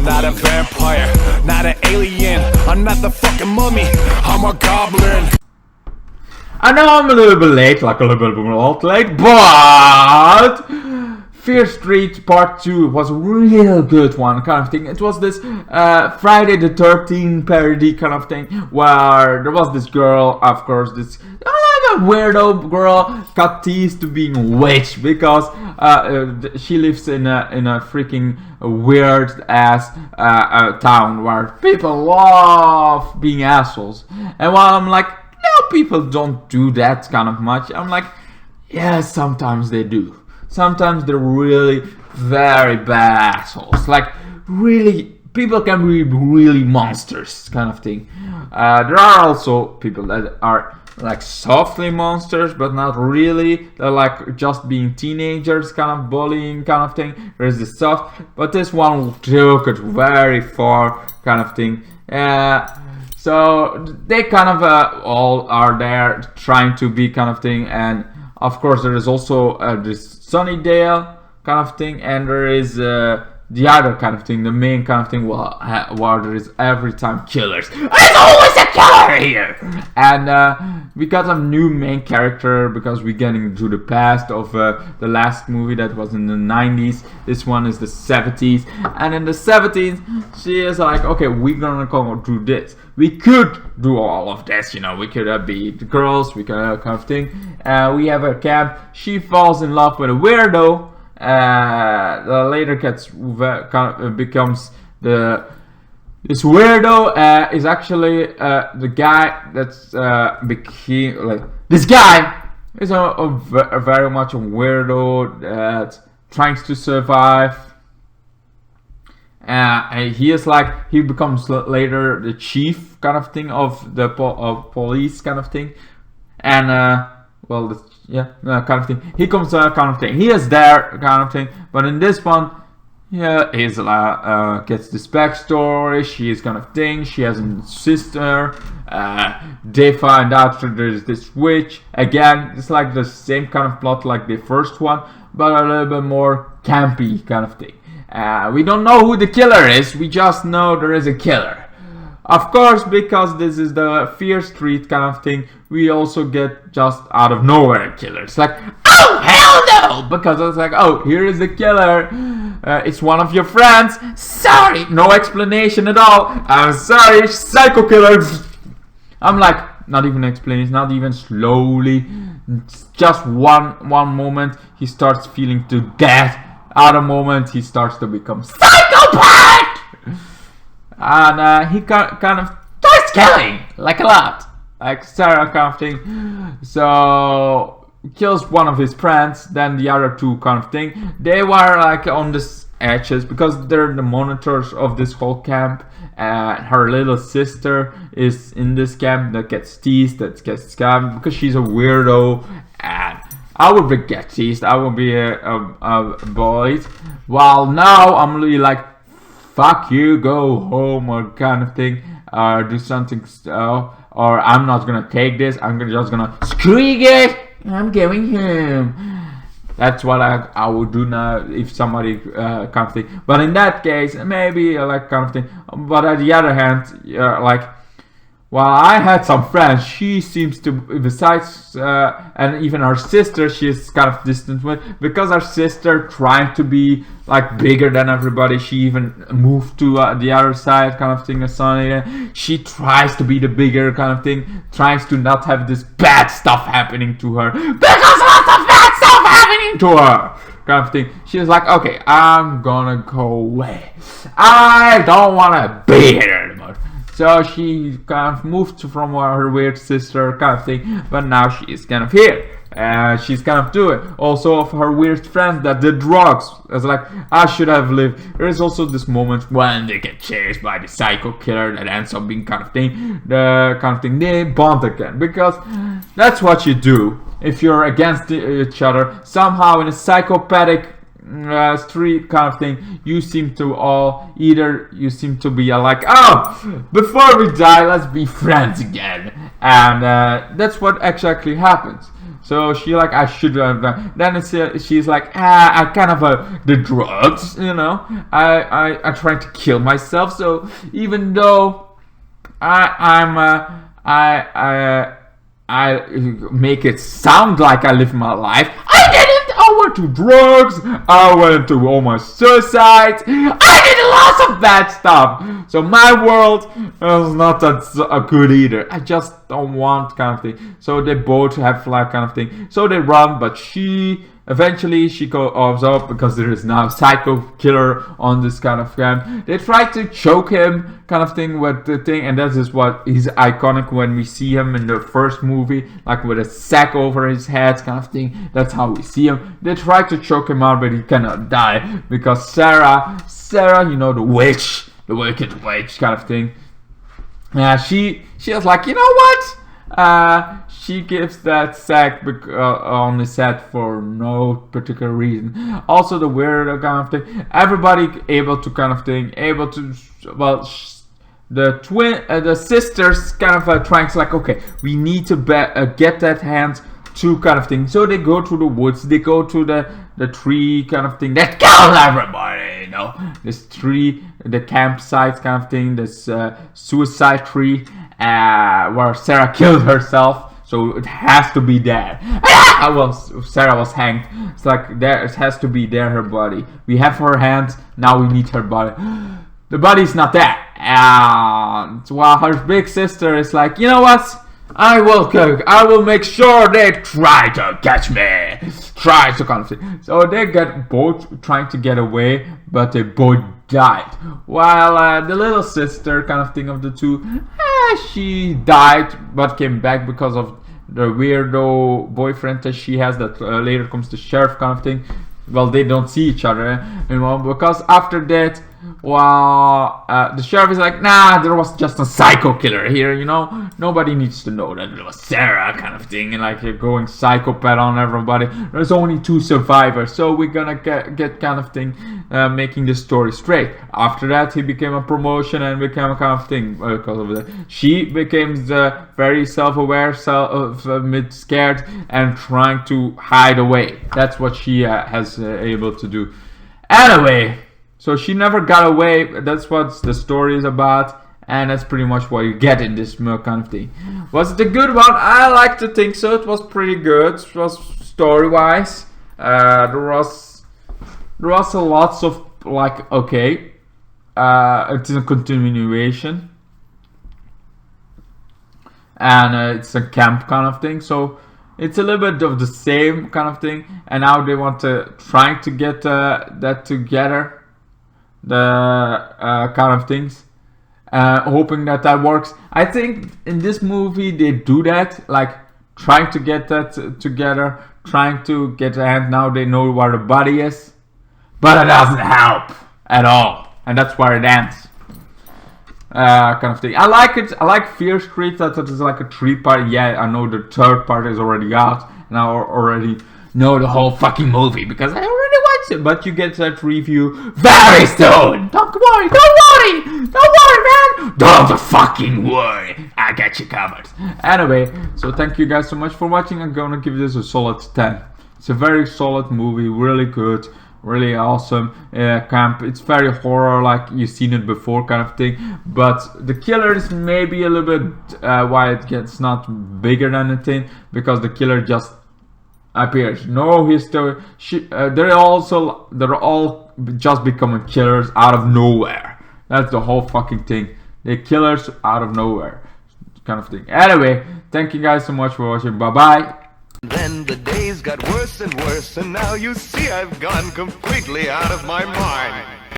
not a vampire, not an alien. I'm not the fucking mummy, I'm a goblin. I know I'm a little bit late, like a little bit late, but Fear Street Part 2 was a real good one, kind of thing. It was this Friday the 13th parody kind of thing, where there was this girl, of course, this weirdo girl got teased to being a witch because she lives in a freaking weird ass town where people love being assholes. And while I'm like, no, people don't do that kind of much, I'm like, yeah, sometimes they do. Sometimes they're really very bad assholes. Like, really, people can be really monsters, kind of thing. There are also people that are like softly monsters, but not really. They're like just being teenagers, kind of bullying, kind of thing. There's the soft, but this one took it very far, kind of thing. So they kind of all are there trying to be kind of thing, and of course there is also this Sunnydale kind of thing, and there is the other kind of thing, the main kind of thing, where there is every time killers. There's always a killer here! And we got a new main character because we're getting to the past of the last movie that was in the 90s. This one is the 70s. And in the 70s, she is like, okay, we're gonna go do this. We could do all of this, you know, we could be the girls, we could kind of thing. We have a camp. She falls in love with a weirdo. Later becomes this weirdo is actually the guy that's became like this guy is a very much a weirdo that tries to survive. And he is like, he becomes later the chief kind of thing of the police kind of thing, and well, yeah, kind of thing. He comes kind of thing. He is there kind of thing. But in this one, yeah, he's gets this backstory. She is kind of thing. She has a sister. They find out that there's this witch. Again, it's like the same kind of plot like the first one, but a little bit more campy kind of thing. We don't know who the killer is. We just know there is a killer. Of course, because this is the Fear Street kind of thing, we also get just out of nowhere a killer. It's like, oh, hell no! Because it's like, oh, here is the killer. It's one of your friends. Sorry, no explanation at all. I'm sorry, psycho killer. I'm like, not even explanation, not even slowly. Just one moment, he starts feeling to death. Other moment, he starts to become psychopath. And he kind of starts killing, like a lot, like Sarah kind of thing. So kills one of his friends, then the other two kind of thing. They were like on the edges because they're the monitors of this whole camp. Her little sister is in this camp that gets teased, that gets scammed because she's a weirdo. And I would get teased. I would be a boy. While now I'm really like, fuck you, go home, or kind of thing, or do something, or I'm not gonna take this, I'm just gonna scream it, I'm going home. That's what I would do now if somebody kind of thing. But in that case, maybe like kind of thing. But on the other hand, like, while I had some friends, she seems to, besides, and even her sister, she's kind of distant with, because her sister tried to be like bigger than everybody. She even moved to the other side, kind of thing, as Sonny. She tries to be the bigger kind of thing, tries to not have this bad stuff happening to her, because lots of bad stuff happening to her, kind of thing. She's like, okay, I'm gonna go away. I don't wanna be here anymore. So she kind of moved from her weird sister kind of thing, but now she's kind of here. She's kind of doing also of her weird friend that did drugs. It's like, I should have lived. There is also this moment when they get chased by the psycho killer that ends up being kind of thing, the kind of thing, they bond again, because that's what you do if you're against each other. Somehow in a psychopathic street kind of thing, you seem to all, either you seem to be like, oh, before we die, let's be friends again. And that's what exactly happens. So she like, I should have done. Then she's like, I kind of the drugs, you know. I tried to kill myself. So even though I make it sound like I live my life, I didn't. I went to drugs. I went to almost suicide. I did lots of bad stuff. So my world is not that good either. I just don't want kind of thing. So they both have like kind of thing. So they run, but eventually she goes up because there is now a psycho killer on this kind of camp. They try to choke him kind of thing with the thing, and that is what is iconic when we see him in the first movie, like with a sack over his head kind of thing. That's how we see him. They try to choke him out, but he cannot die because Sarah, you know, the witch, the wicked witch kind of thing. She was like, you know what? She gives that sack on the set for no particular reason. Also the weirdo kind of thing. Everybody able to, well, the sisters kind of trying to like, okay, we need to get that hand to kind of thing. So they go to the woods, they go to the tree kind of thing that kills everybody, you know. This tree, the campsite kind of thing, this suicide tree where Sarah killed herself. So it has to be there. Well, Sarah was hanged. It's like there, it has to be there, her body. We have her hands, now we need her body. The body's not there. And while her big sister is like, you know what? I will make sure they try to catch me. Try to kind of thing. So they get both trying to get away, but they both died. While the little sister kind of thing of the two, she died but came back because of the weirdo boyfriend that she has that later comes the sheriff kind of thing. Well, they don't see each other anymore because after that, well, the sheriff is like, nah, there was just a psycho killer here, you know. Nobody needs to know that it was Sarah kind of thing, and like you're going psychopath on everybody. There's only 2 survivors, so we're gonna get kind of thing, making the story straight. After that, he became a promotion and became a kind of thing because of that. She became very self-aware, scared, and trying to hide away. That's what she has able to do. Anyway. So she never got away. That's what the story is about, and that's pretty much what you get in this kind of thing. Was it a good one? I like to think so. It was pretty good. It was story-wise. There was a lots of like, okay, it's a continuation, and it's a camp kind of thing. So it's a little bit of the same kind of thing, and now they want to trying to get that together. The kind of things, hoping that works. I think in this movie they do that, like trying to get that together, trying to get a hand. Now they know where the body is, but it doesn't help at all, and that's where it ends. Kind of thing. I like it. I like Fear Street. That it is like a 3-part. Yeah, I know the 3rd part is already out, and I already know the whole fucking movie because I already watched it. But you get that review very soon. Don't worry, man. Don't fucking worry. I got you covered. Anyway, so thank you guys so much for watching. I'm gonna give this a solid 10. It's a very solid movie, really good, really awesome. Camp. It's very horror, like you've seen it before, kind of thing. But the killer is maybe a little bit why it gets not bigger than a thing, because the killer just appears. No history. They're all just becoming killers out of nowhere. That's the whole fucking thing. They're killers out of nowhere, kind of thing. Anyway, thank you guys so much for watching. Bye bye. Then the days got worse and worse, and now you see I've gone completely out of my mind.